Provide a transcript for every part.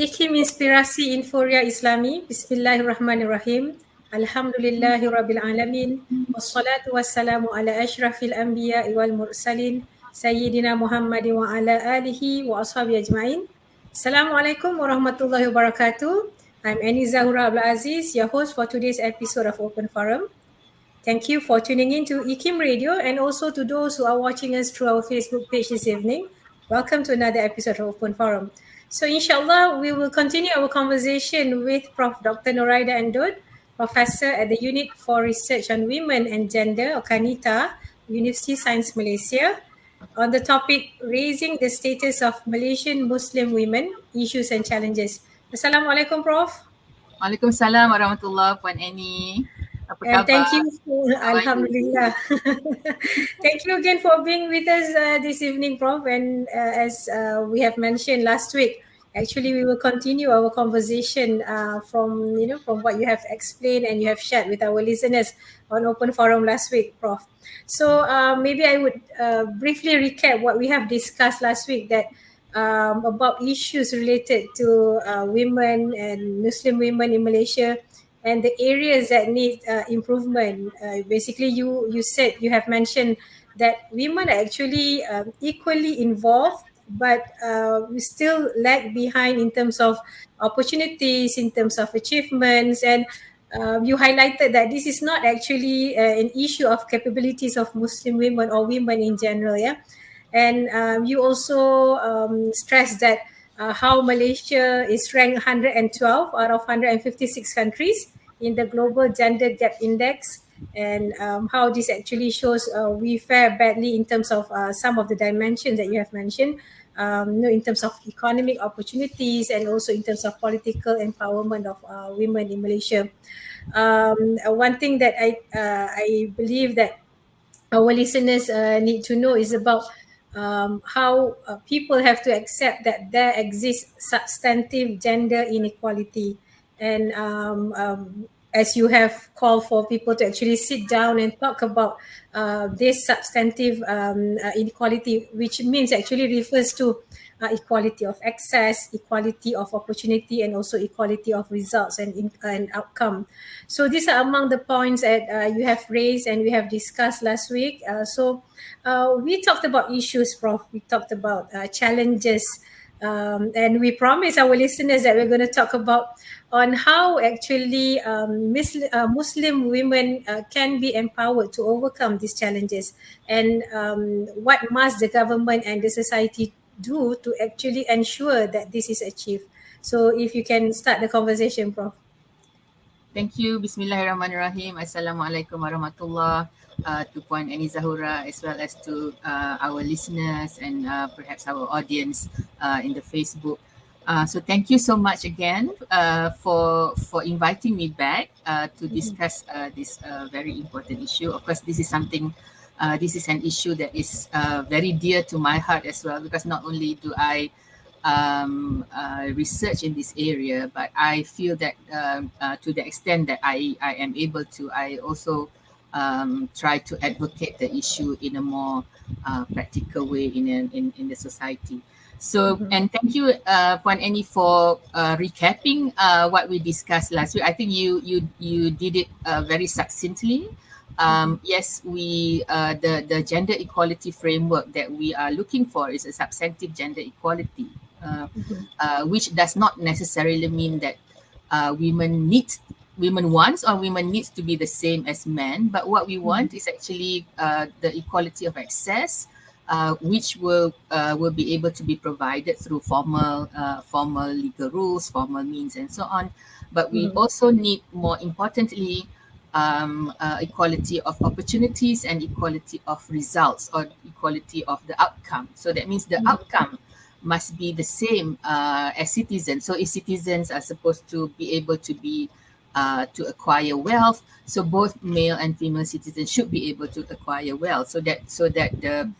Iklim Inspirasi Inforia Islami. Bismillahirrahmanirrahim. Alhamdulillahi Rabbil Alamin. Wassalatu wassalamu ala ashrafil anbiya wal mursalin. Sayyidina Muhammad wa ala alihi wa ashabi ajma'in. Assalamualaikum warahmatullahi wabarakatuh. I'm Annie Zahura Abdul Aziz, your host for today's episode of Open Forum. Thank you for tuning in to IKIM Radio and also to those who are watching us through our Facebook page this evening. Welcome to another episode of Open Forum. So inshallah, we will continue our conversation with Prof. Dr. Noraida Andud, Professor at the Unit for Research on Women and Gender, or KANITA, University Science Malaysia, on the topic Raising the Status of Malaysian Muslim Women, Issues and Challenges. Assalamualaikum, Prof. Waalaikumsalam warahmatullahi Puan Annie. Apa And khabar? thank you for, How are you? Alhamdulillah. Thank you again for being with us this evening, Prof. And as we have mentioned last week, actually we will continue our conversation from what you have explained and you have shared with our listeners on Open Forum last week, Prof. So maybe I would briefly recap what we have discussed last week, that about issues related to women and Muslim women in Malaysia and the areas that need improvement. Basically, you said, you have mentioned that women are actually equally involved, but we still lag behind in terms of opportunities, in terms of achievements, and you highlighted that this is not actually an issue of capabilities of Muslim women or women in general, yeah. And you also stressed that how Malaysia is ranked 112 out of 156 countries in the Global Gender Gap Index, and how this actually shows we fare badly in terms of some of the dimensions that you have mentioned, in terms of economic opportunities and also in terms of political empowerment of women in Malaysia. One thing that I believe that our listeners need to know is about how people have to accept that there exists substantive gender inequality. And as you have called for people to actually sit down and talk about this substantive inequality, which means actually refers to equality of access, equality of opportunity, and also equality of results and outcome. So these are among the points that you have raised and we have discussed last week. So we talked about issues, Prof. We talked about challenges. And we promise our listeners that we're going to talk about on how actually Muslim women can be empowered to overcome these challenges, and what must the government and the society do to actually ensure that this is achieved. So if you can start the conversation, Prof. Thank you. Bismillahirrahmanirrahim. Assalamualaikum warahmatullahi to Puan Annie Zahura, as well as to our listeners and perhaps our audience in the Facebook. So thank you so much again for inviting me back to discuss this very important issue. Of course, this is something. This is an issue that is very dear to my heart as well, because not only do I research in this area, but I feel that to the extent that I am able to, I also try to advocate the issue in a more practical way in the society. So, and thank you, Puan Annie, for recapping what we discussed last week. I think you did it very succinctly. Yes, the gender equality framework that we are looking for is a substantive gender equality, which does not necessarily mean that women wants or women needs to be the same as men. But what we want is actually the equality of access, which will be able to be provided through formal legal rules, formal means, and so on. But we also need, more importantly, equality of opportunities and equality of results, or equality of the outcome. So that means the outcome must be the same as citizens. So if citizens are supposed to be able to be to acquire wealth, so both male and female citizens should be able to acquire wealth, so that the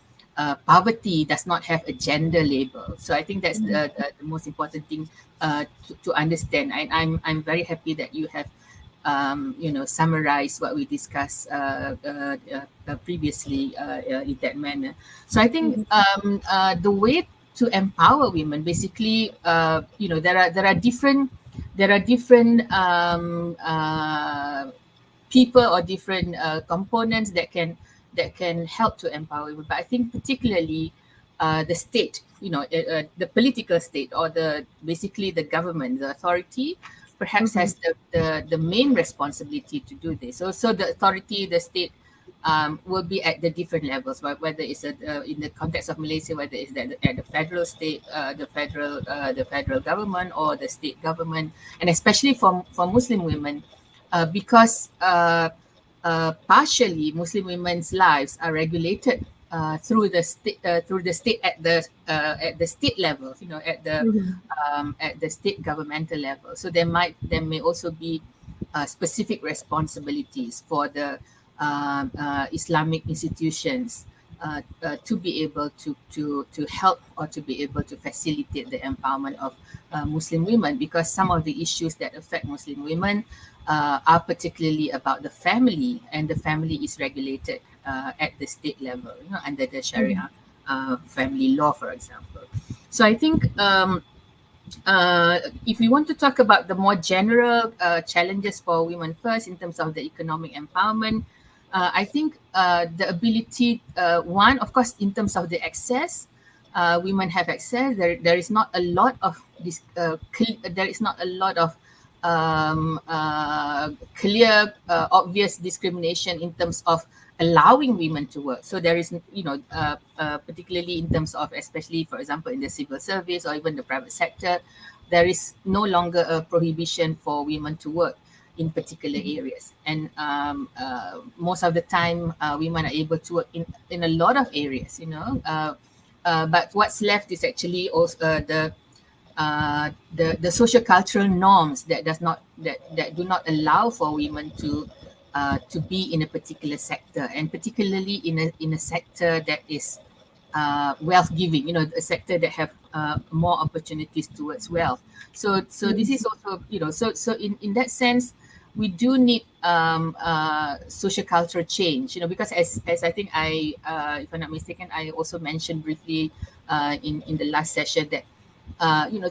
poverty does not have a gender label. So I think that's the most important thing to understand. And I'm very happy that you have summarize what we discussed previously in that manner. So I think the way to empower women. Basically, there are different people or different components that can help to empower women. But I think particularly the state, the political state, or basically the government, the authority, perhaps Mm-hmm. has the main responsibility to do this. So the authority, the state, will be at the different levels, whether it's in the context of Malaysia, whether it's at the federal state, the federal government, or the state government, and especially for Muslim women, because partially Muslim women's lives are regulated through the state at the state level, Mm-hmm. at the state governmental level. So there may also be specific responsibilities for the Islamic institutions to be able to help or to be able to facilitate the empowerment of Muslim women, because some of the issues that affect Muslim women are particularly about the family, and the family is regulated at the state level, under the Sharia family law, for example. So I think if we want to talk about the more general challenges for women first in terms of the economic empowerment, I think the ability, one, of course, in terms of the access, women have access. There is not a lot of this. There is not a lot of clear, obvious discrimination in terms of allowing women to work. So there is, particularly in terms of, especially for example, in the civil service or even the private sector, there is no longer a prohibition for women to work in particular areas. And most of the time, women are able to work in a lot of areas, but what's left is actually also the social cultural norms that do not allow for women to be in a particular sector, and particularly in a sector that is wealth giving, a sector that have more opportunities towards wealth. So this is also, so in that sense, we do need social cultural change, because as I think if I'm not mistaken, I also mentioned briefly in the last session that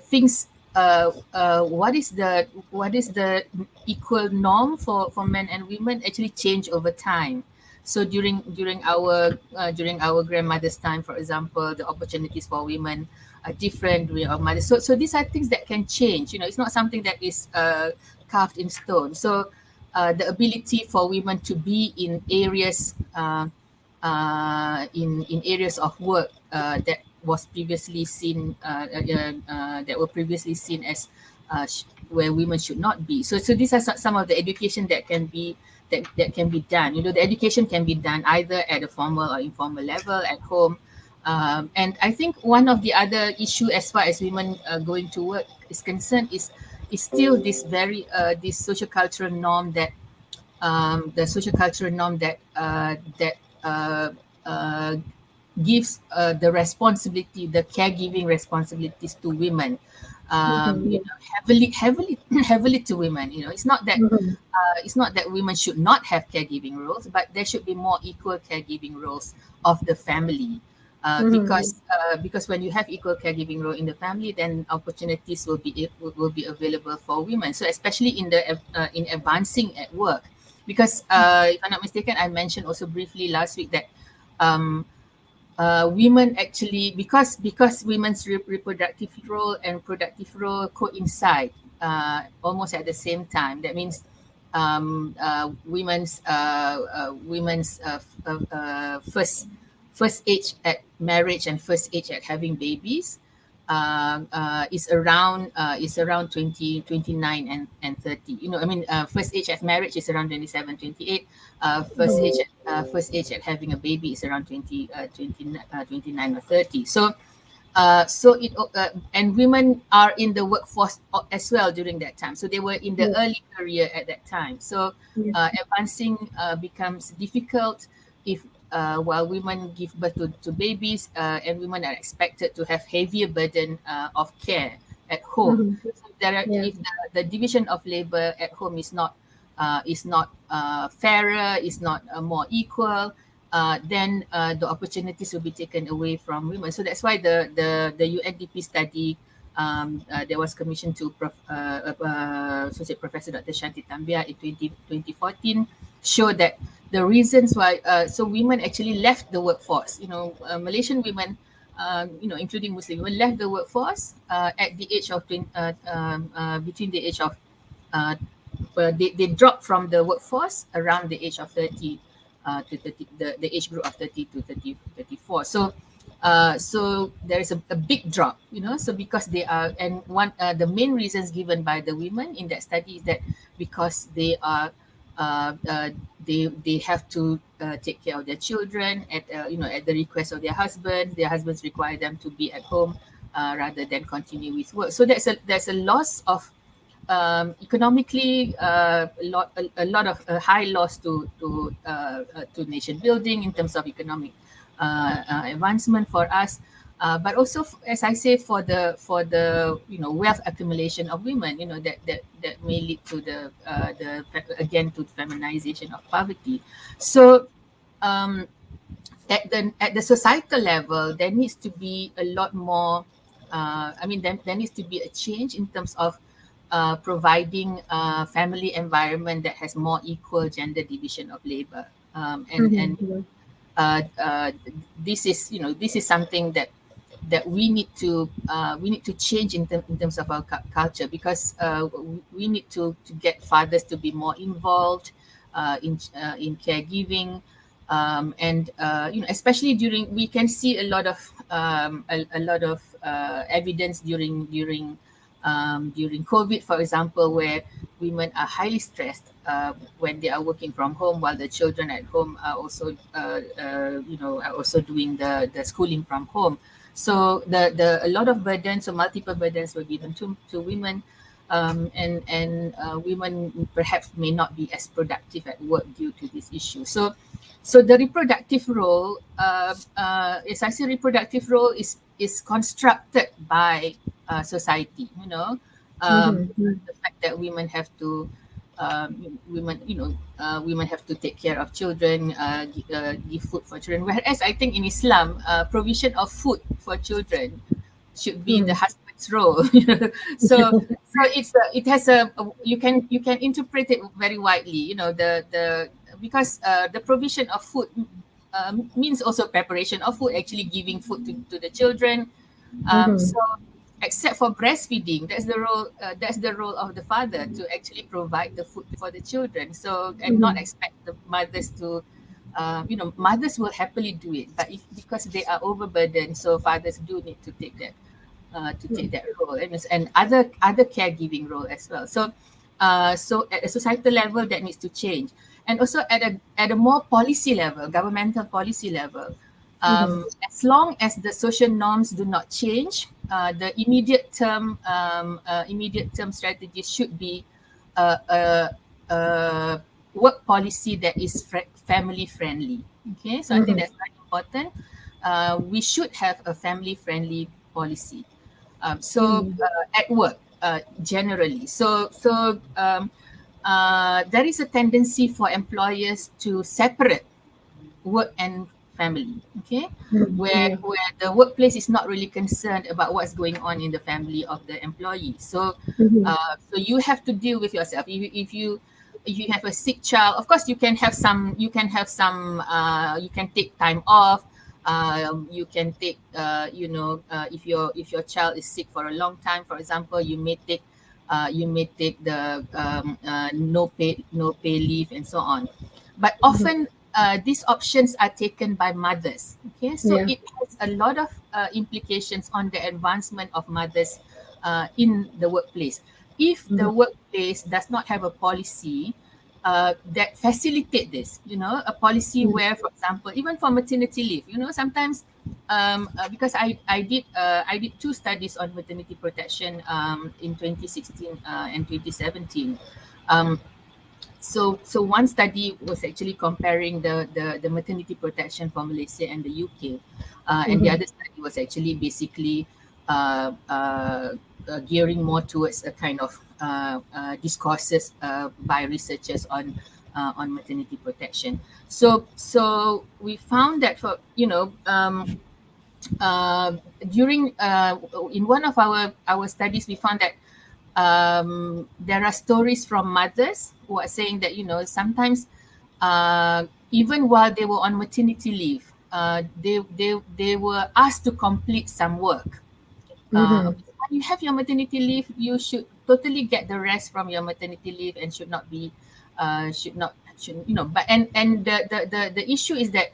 things, what is the equal norm for men and women actually change over time. So during our grandmother's time, for example, the opportunities for women are different during our mothers. So these are things that can change. It's not something that is carved in stone. So the ability for women to be in areas in areas of work that were previously seen as where women should not be. So these are some of the education that can be done. The education can be done either at a formal or informal level at home. And I think one of the other issue as far as women going to work is concerned is still this social cultural norm that uh, gives the caregiving responsibilities to women, Mm-hmm. heavily to women. Mm-hmm. It's not that women should not have caregiving roles, but there should be more equal caregiving roles of the family. Mm-hmm. Because when you have equal caregiving role in the family, then opportunities will be available for women. So especially in advancing at work, because if I'm not mistaken, I mentioned also briefly last week that um, women actually, because women's reproductive role and productive role coincide almost at the same time. That means women's first age at marriage and first age at having babies is around 20, 29, and 30. First age at marriage is around 27, 28. First age at having a baby is around 29 or 30. And women are in the workforce as well during that time. So they were in the Yes. early career at that time. So Yes. advancing becomes difficult if while women give birth to babies, and women are expected to have heavier burden of care at home. Mm-hmm. So Yeah. if the division of labor at home is not fairer, is not more equal, then the opportunities will be taken away from women. So that's why the UNDP study that was commissioned to Associate Professor Dr. Shanti Tambia in 2014 showed that the reasons why so women actually left the workforce. Malaysian women, including Muslim women, left the workforce at the age of between the age of they dropped from the workforce around the age of 30 to 30, the age group of 30 to 34. So there is a big drop, so because they are, and one the main reasons given by the women in that study is that because they are they have to take care of their children at the request of their husbands require them to be at home rather than continue with work. So there's a loss of economically a lot of high loss to nation building in terms of economic advancement for us, but also as I say for the wealth accumulation of women, that may lead to the again to feminization of poverty. So at the societal level, there needs to be a lot more. There needs to be a change in terms of providing a family environment that has more equal gender division of labor, and this is something that we need to change in terms of our culture, because we need to get fathers to be more involved in caregiving, and especially we can see a lot of evidence during COVID, for example, where women are highly stressed when they are working from home, while the children at home are also are also doing the schooling from home. So a lot of burdens, so multiple burdens were given to women, and women perhaps may not be as productive at work due to this issue. So the reproductive role, as I say, reproductive role is constructed by society. The fact that women have to women have to take care of children, give food for children. Whereas I think in Islam, provision of food for children should be the husband's role. It has you can interpret it very widely. Because the provision of food means also preparation of food, actually giving food to the children. So except for breastfeeding, that's the role of the father, to actually provide the food for the children. So, and not expect the mothers to mothers will happily do it, but because they are overburdened, so fathers do need to take that role, and other caregiving role as well. So at a societal level, that needs to change, and also at a more policy level, governmental policy level. As long as the social norms do not change, the immediate term strategy should be a work policy that is family friendly. Okay, so I think that's very important. We should have a family friendly policy. At work, generally, there is a tendency for employers to separate work and family, okay, where the workplace is not really concerned about what's going on in the family of the employee. So you have to deal with yourself. If you have a sick child, of course you can take time off. You can take if your child is sick for a long time, for example, you may take the no pay leave and so on. But often these options are taken by mothers. Okay, so it has a lot of implications on the advancement of mothers in the workplace. If the workplace does not have a policy that facilitate this, a policy where, for example, even for maternity leave, sometimes because I did two studies on maternity protection in 2016 and 2017. So one study was actually comparing the maternity protection for Malaysia and the UK, and the other study was actually basically gearing more towards a kind of discourses by researchers on on maternity protection. So we found that for uh, during in one of our studies, we found that there are stories from mothers who are saying that sometimes even while they were on maternity leave, they were asked to complete some work. Mm-hmm. When you have your maternity leave, you should totally get the rest from your maternity leave and should not be, should not, should But and the issue is that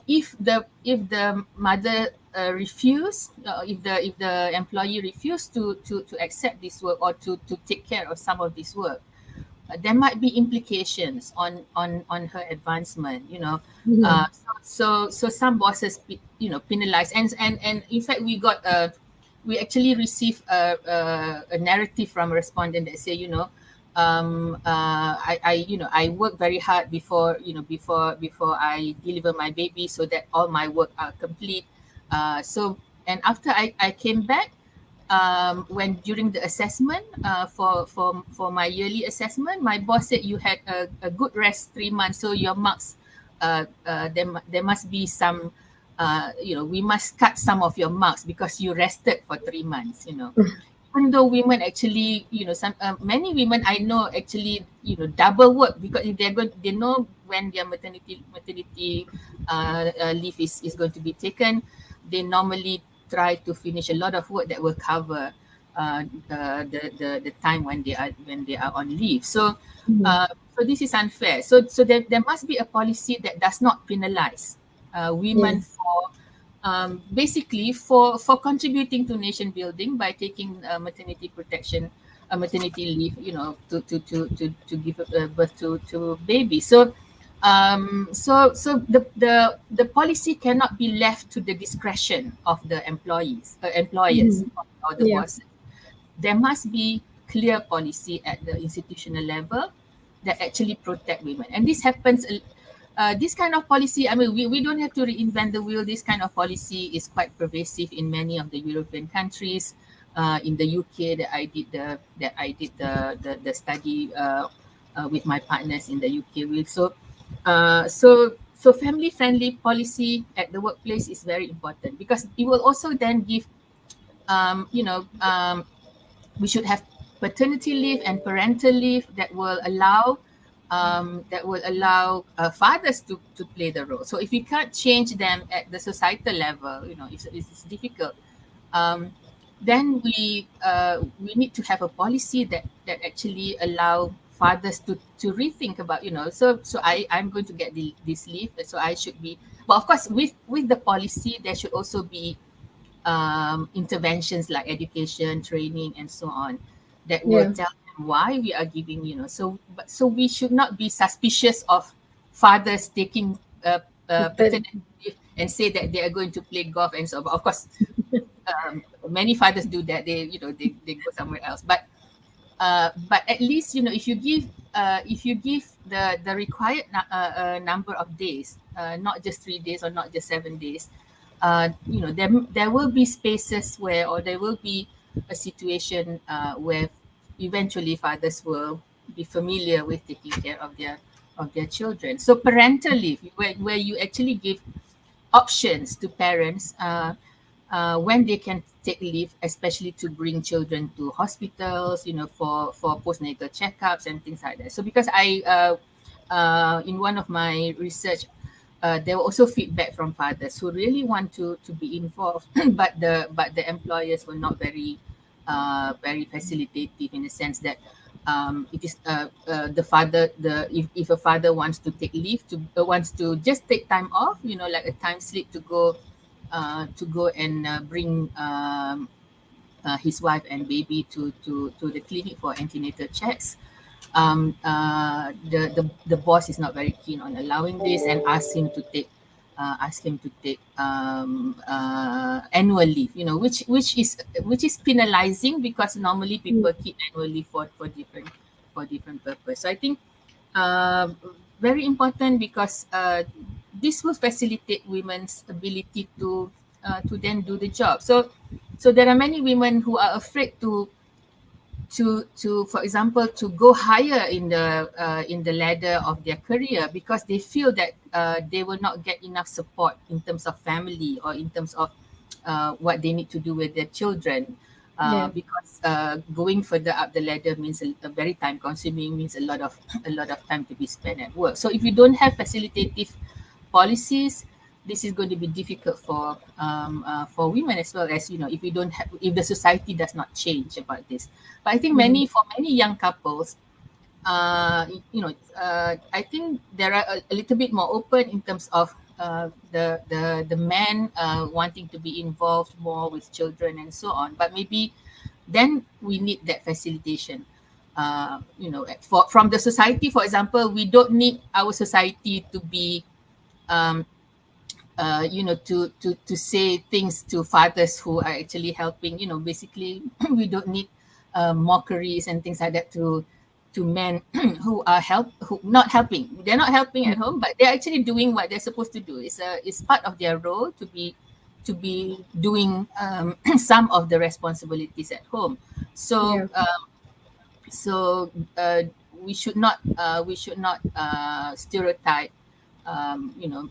if the mother refuse, if the employee refuse to accept this work or to take care of some of this work, there might be implications on her advancement. Mm-hmm. So some bosses penalize, and in fact we actually received a narrative from a respondent that say, I work very hard before I deliver my baby, so that all my work are complete. So and after I came back, when during the assessment, for my yearly assessment, my boss said you had a good rest 3 months, so your marks, there must be some, we must cut some of your marks because you rested for 3 months. Even though women actually, some many women I know actually, double work, because if they know when their maternity leave is going to be taken, they normally try to finish a lot of work that will cover the time when they are on leave. Mm-hmm. So this is unfair. So there must be a policy that does not penalize women Yes. for basically for contributing to nation building by taking maternity protection, maternity leave, to give birth to baby. So the policy cannot be left to the discretion of the employers, Mm-hmm. or the Yeah. bosses. There must be clear policy at the institutional level that actually protect women. And this happens, this kind of policy, I mean, we don't have to reinvent the wheel. This kind of policy is quite pervasive in many of the European countries. In the UK, that I did the study with my partners in the UK with. So family friendly policy at the workplace is very important, because it will also then give, um, you know um, we should have paternity leave and parental leave that will allow fathers to play the role. So if we can't change them at the societal level, it's difficult. Um, then we need to have a policy that actually allow fathers to rethink about, so I'm going to get this leave, so I should be. But of course, with the policy, there should also be interventions like education, training, and so on, that will Yeah. tell them why we are giving, so we should not be suspicious of fathers taking But paternity leave and say that they are going to play golf and so on. But of course, many fathers do that. They go somewhere else. But at least, if you give the required number of days, not just 3 days or not just 7 days, there will be spaces where, or there will be a situation where eventually fathers will be familiar with taking care of their children. So parental leave, where you actually give options to parents, when they can take leave, especially to bring children to hospitals, for postnatal checkups and things like that. So because in one of my research, there were also feedback from fathers who really want to be involved, but the employers were not very facilitative, in the sense that it is the father the if a father wants to take leave, wants to just take time off, like a time slip to go and bring his wife and baby to the clinic for antenatal checks. The boss is not very keen on allowing this, and ask him to take annual leave, which is penalizing, because normally people keep annual leave for different purpose. So I think uh, very important, because this will facilitate women's ability to then do the job. So there are many women who are afraid for example, to go higher in the ladder of their career, because they feel that they will not get enough support in terms of family or in terms of what they need to do with their children. Yeah. Because going further up the ladder means a very time consuming, means a lot of time to be spent at work. So if you don't have facilitative policies, this is going to be difficult for women, as well as, if we don't have, if the society does not change about this. But I think Mhm. for many young couples, I think there are a little bit more open in terms of the man wanting to be involved more with children and so on. But maybe then we need that facilitation. From the society, for example, we don't need our society to be um, to say things to fathers who are actually helping. Basically, we don't need mockeries and things like that to men who are who not helping. They're not helping at home, but they're actually doing what they're supposed to do. It's part of their role to be doing some of the responsibilities at home. So Yeah. so uh, we should not stereotype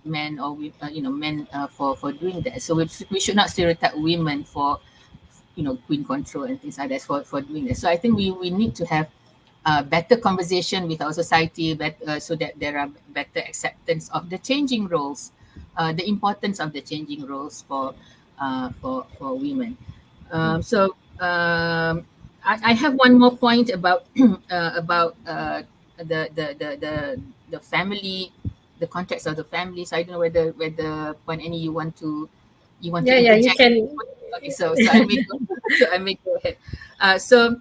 men, or men for doing that. So we should not stereotype women for queen control and things like that for doing that. So I think we need to have better conversation with our society, so that there are better acceptance of the changing roles, the importance of the changing roles for women. So I have one more point about the family, the context of the family. So I don't know whether Puan Annie, you want to Yeah, yeah, you interject. can. Okay, so I may go, so I may go ahead. So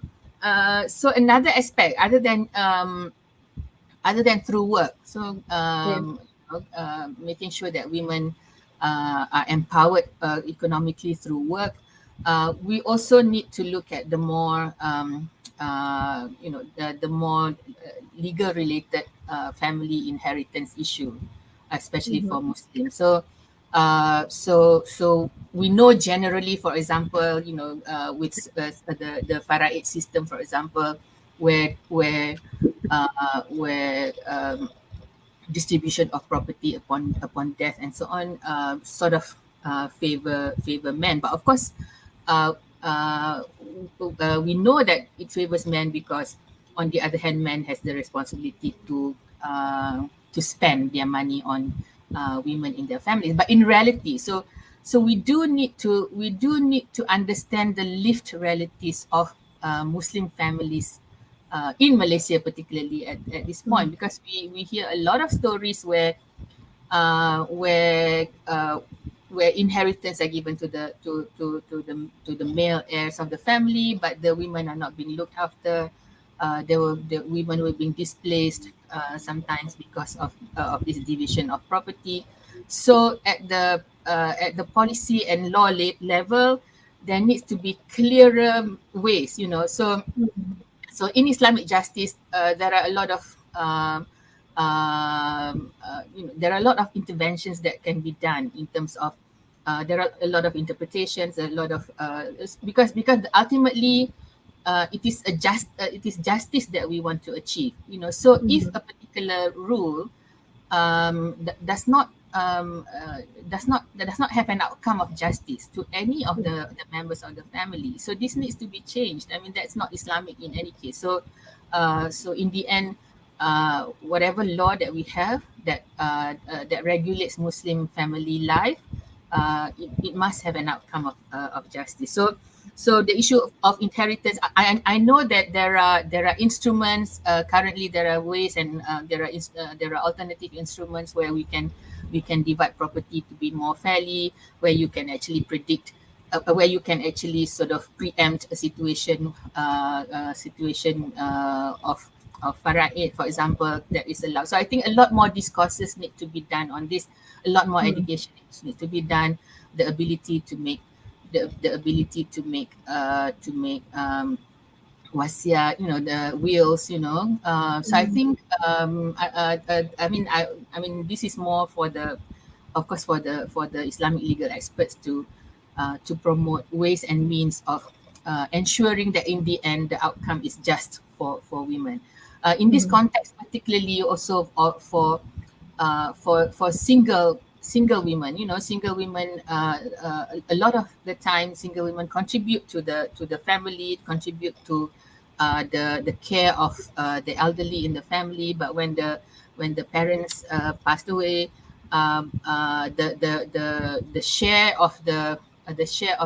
another aspect, other than through work, so Yeah. making sure that women are empowered economically through work. We also need to look at the more the more legal related family inheritance issue, especially Mhm. for Muslims. So we know generally, for example, with the faraid system, for example, where distribution of property upon death and so on, sort of favor men. But of course, uh, uh, we know that it favors men because, on the other hand, men has the responsibility to spend their money on women in their families. But in reality, so we do need to understand the lived realities of Muslim families in Malaysia, particularly at this point, because we hear a lot of stories uh, where uh, where inheritance are given to the male heirs of the family, but the women are not being looked after. The women were being displaced sometimes because of this division of property. So at the policy and law level, there needs to be clearer ways. So in Islamic justice, there are a lot of there are a lot of interventions that can be done in terms of there are a lot of interpretations, a lot of because ultimately it is justice that we want to achieve. So if Mhm. a particular rule does not have an outcome of justice to any of the members of the family. So this needs to be changed. I mean, that's not Islamic in any case. So in the end, whatever law that we have that regulates Muslim family life, it must have an outcome of justice. So the issue of inheritance, I know that there are instruments currently. There are ways, and there are alternative instruments where we can divide property to be more fairly, where you can actually predict, where you can actually sort of preempt a situation of faraid, for example, that is allowed. So I think a lot more discourses need to be done on this. A lot more Mhm. education needs to be done. The ability to make the ability to make wasiat, the wills, so I think I mean this is more for the, of course, for the Islamic legal experts to promote ways and means of ensuring that in the end the outcome is just for women. In this context, particularly also for single women, single women, a lot of the time single women contribute to the family, contribute to the care of the elderly in the family. But when the parents passed away, the share of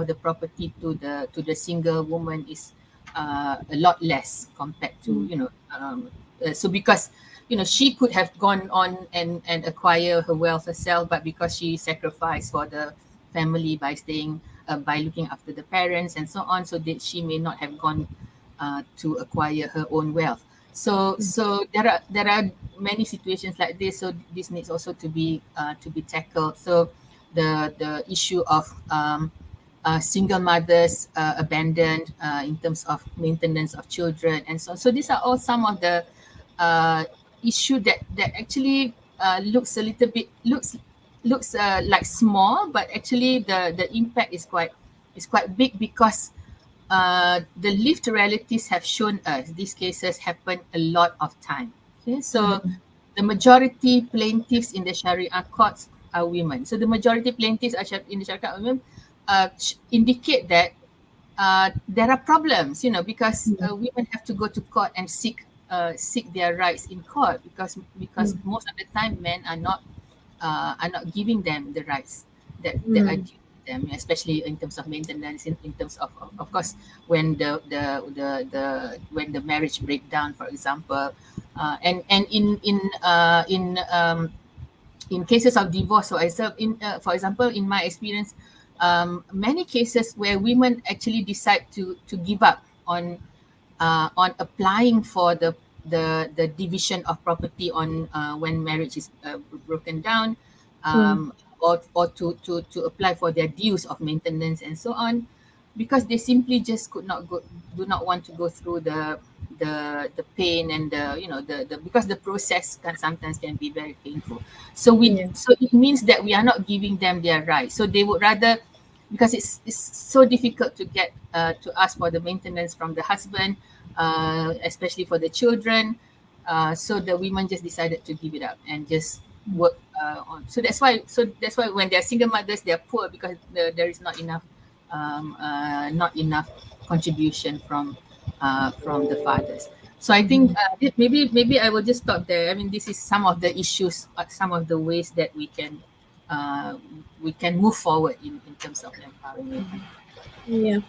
the property to the single woman is a lot less compared to, so because she could have gone on and acquire her wealth herself, but because she sacrificed for the family by staying, by looking after the parents and so on, so that she may not have gone to acquire her own wealth. So there are many situations like this. So this needs also to be tackled. So the issue of single mothers abandoned in terms of maintenance of children and so on. So these are all some of the uh, issue that actually looks a little bit looks like small, but actually the impact is quite big, because the lived realities have shown us these cases happen a lot of time. Okay, so the majority plaintiffs in the Sharia courts are women. So the majority plaintiffs in the Sharia court are women, indicate that there are problems, because women have to go to court and seek their rights in court, because most of the time men are not giving them the rights that are due to them, especially in terms of maintenance, in terms of course, when when the marriage break down, for example, and in cases of divorce. So for example, in my experience, many cases where women actually decide to give up on applying for the division of property on when marriage is broken down, or to apply for their dues of maintenance and so on, because they simply just do not want to go through the pain and the because the process can be very painful. So it means that we are not giving them their rights. So they would rather, because it's so difficult to get to ask for the maintenance from the husband, especially for the children. So the women just decided to give it up and just work on. So that's why when they're single mothers, they're poor, because there is not enough contribution from the fathers. So I think maybe I will just stop there. I mean, this is some of the issues, some of the ways that uh, we can move forward in terms of empowering women. Yeah.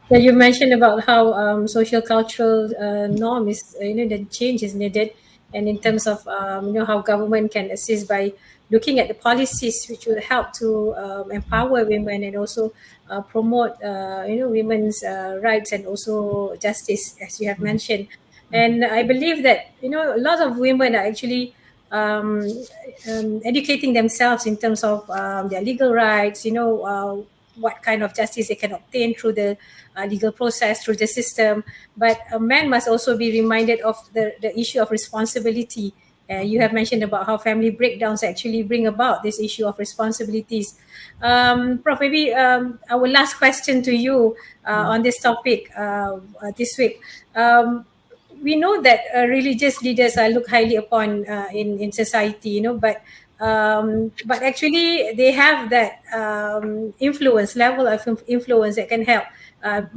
Yeah, you mentioned about how social cultural norm is, the change is needed, and in terms of how government can assist by looking at the policies which will help to empower women, and also promote women's rights and also justice, as you have mentioned. And I believe that a lot of women are actually um, educating themselves in terms of their legal rights, what kind of justice they can obtain through the legal process, through the system. But a man must also be reminded of the issue of responsibility. You have mentioned about how family breakdowns actually bring about this issue of responsibilities. Prof, maybe our last question to you on this topic this week. We know that religious leaders are looked highly upon in society, but actually they have that level of influence that can help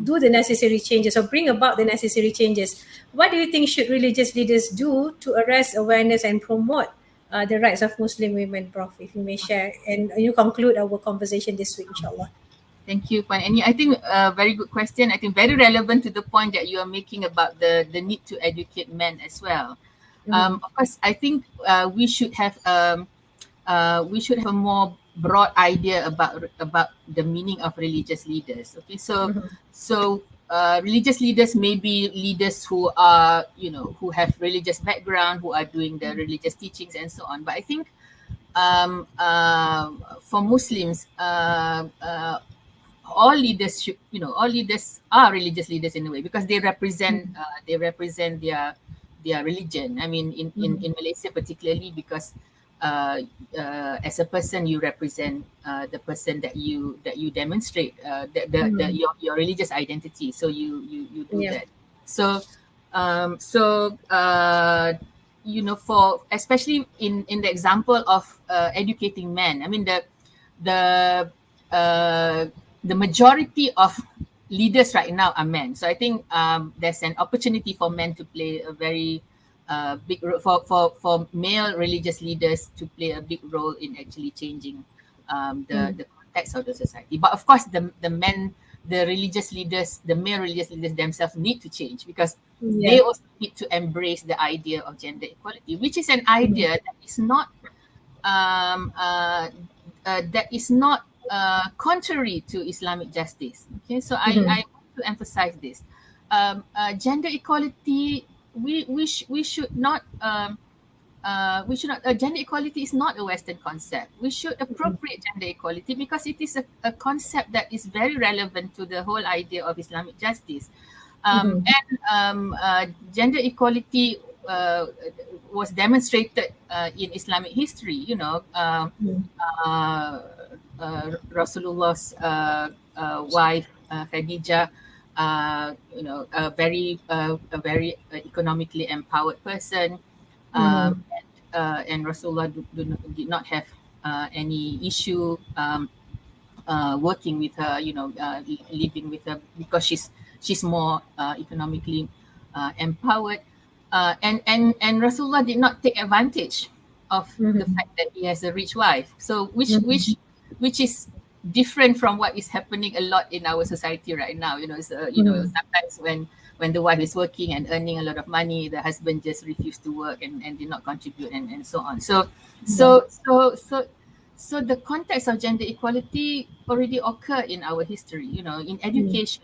do the necessary changes or bring about the necessary changes. What do you think should religious leaders do to arrest awareness and promote the rights of Muslim women, Prof? If you may share, and you conclude our conversation this week, inshallah. Thank you, Puan Annie. I think a very good question. I think very relevant to the point that you are making about the need to educate men as well. Of course, I think we should have a more broad idea about the meaning of religious leaders. Okay, so religious leaders may be leaders who are, who have religious background, who are doing the religious teachings and so on. But I think for Muslims, all leaders are religious leaders in a way, because they represent their religion. I mean, in Malaysia particularly, because uh, as a person you represent the person that you demonstrate your religious identity, so you do Yeah. that. So so for especially in the example of educating men, I mean the uh, the majority of leaders right now are men. So I think there's an opportunity for men to play a very big role, for male religious leaders to play a big role in actually changing the context of the society. But of course, the religious leaders, the male religious leaders themselves need to change, because they Yeah. also need to embrace the idea of gender equality, which is an idea um, uh, that is not contrary to Islamic justice. Okay, so I want to emphasize this. Gender equality, we should not gender equality is not a Western concept. We should appropriate gender equality because it is a concept that is very relevant to the whole idea of Islamic justice. Gender equality was demonstrated in Islamic history. Uh, Rasulullah's wife Khadijah, a very economically empowered person, and Rasulullah did not have any issue working with her, living with her, because she's more economically empowered, and Rasulullah did not take advantage of the fact that he has a rich wife. So which is different from what is happening a lot in our society right now. Sometimes when the wife is working and earning a lot of money, the husband just refused to work and did not contribute, and so on. So the context of gender equality already occurred in our history. In education,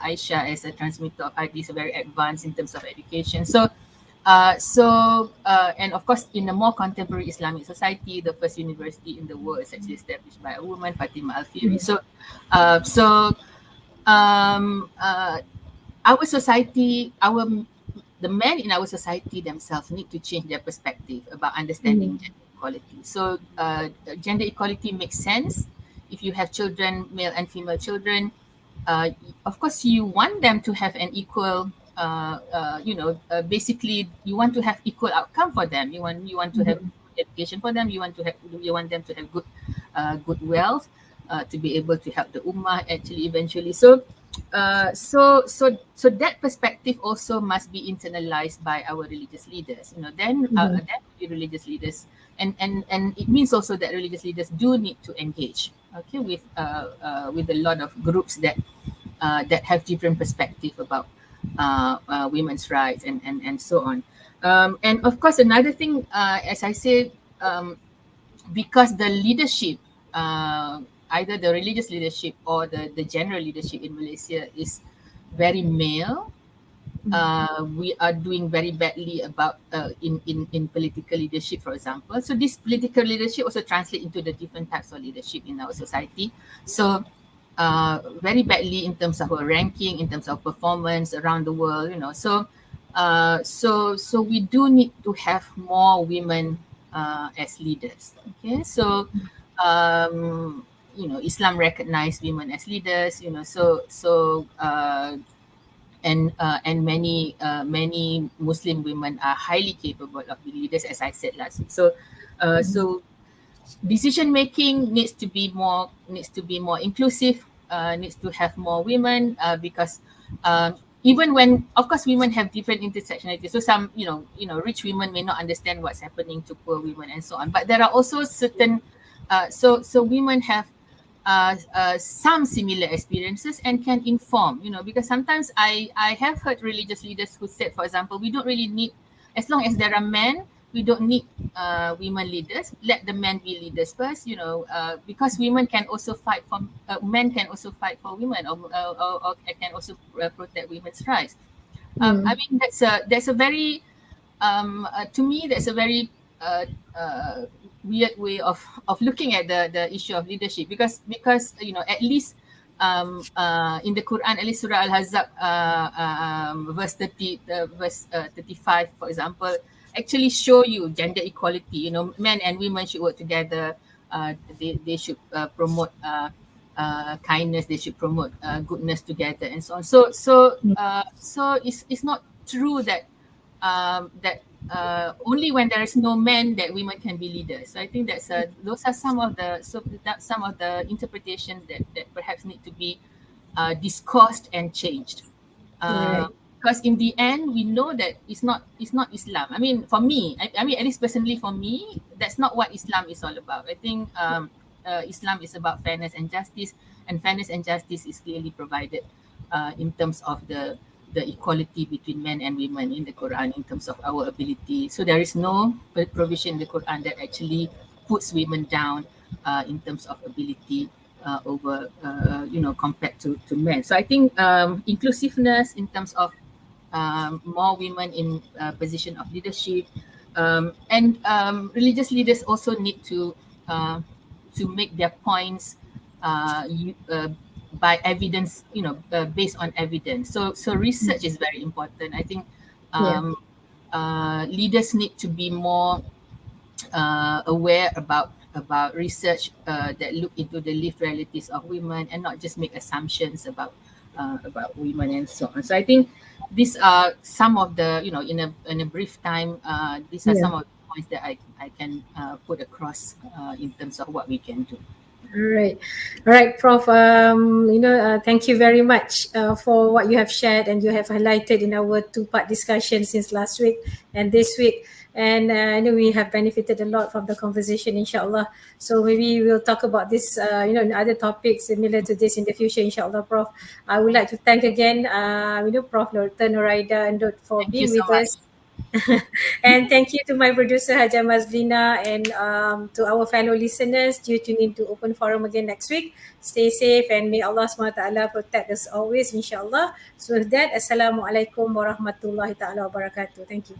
Aisha, as a transmitter of hadith, is very advanced in terms of education. And of course, in a more contemporary Islamic society, the first university in the world is actually established by a woman, Fatima Al-Firi. Um, uh, our society, the men in our society themselves need to change their perspective about understanding gender equality. So gender equality makes sense if you have children, male and female children. uh, of course you want them to have an equal basically you want to have equal outcome for them. You want to have education for them. You want them to have good wealth, to be able to help the ummah actually eventually. So that perspective also must be internalized by our religious leaders. Then the religious leaders, and it means also that religious leaders do need to engage, okay, with a lot of groups that have different perspective about women's rights, and so on. And of course, another thing, as I said, because the leadership, either the religious leadership or the general leadership in Malaysia is very male, we are doing very badly about in political leadership, for example. So this political leadership also translate into the different types of leadership in our society. So very badly in terms of our ranking, in terms of performance around the world. So we do need to have more women as leaders. Okay, so Islam recognized women as leaders. And many Muslim women are highly capable of being leaders, as I said last week. So decision making needs to be more inclusive, needs to have more women, because even when, of course, women have different intersectionality. So some rich women may not understand what's happening to poor women and so on, but there are also certain so women have some similar experiences and can inform, because sometimes I have heard religious leaders who said, for example, we don't really need, as long as there are men, we don't need women leaders. Let the men be leaders first, because women can also fight for men can also fight for women, or can also protect women's rights. I mean, that's a very to me, that's a very uh, uh, weird way of looking at the issue of leadership, because at least in the Quran, at least Surah Al-Hazab, verse 35, for example, actually show you gender equality. You know, men and women should work together. They should promote kindness. They should promote goodness together, and so on. So it's not true that only when there is no men that women can be leaders. So I think those are some of the interpretations that perhaps need to be discussed and changed. Right. Because in the end, we know that it's not Islam. I mean, for me, I mean, at least personally for me, that's not what Islam is all about. I think Islam is about fairness and justice, and fairness and justice is clearly provided in terms of the equality between men and women in the Quran in terms of our ability. So there is no provision in the Quran that actually puts women down in terms of ability over compared to men. So I think inclusiveness in terms of more women in position of leadership, and religious leaders also need to make their points by evidence, based on evidence. So research is very important. I think Yeah. um, leaders need to be more aware about research that look into the lived realities of women and not just make assumptions about women and so on. So I think these are some of the, in a brief time, these are Yeah. some of the points that I can put across in terms of what we can do. All right, Prof. Thank you very much for what you have shared and you have highlighted in our two-part discussion since last week and this week. And I know we have benefited a lot from the conversation, inshallah. So maybe we'll talk about this, other topics similar to this in the future, inshallah, Prof. I would like to thank again, Prof. Noraida and Dot for Thank you being so with much. us. And thank you to my producer Haja Mazlina and to our fellow listeners. Do tune in to Open Forum again next week. Stay safe and may Allah SWT protect us always, inshallah. So with that, Assalamualaikum warahmatullahi ta'ala wabarakatuh. Thank you.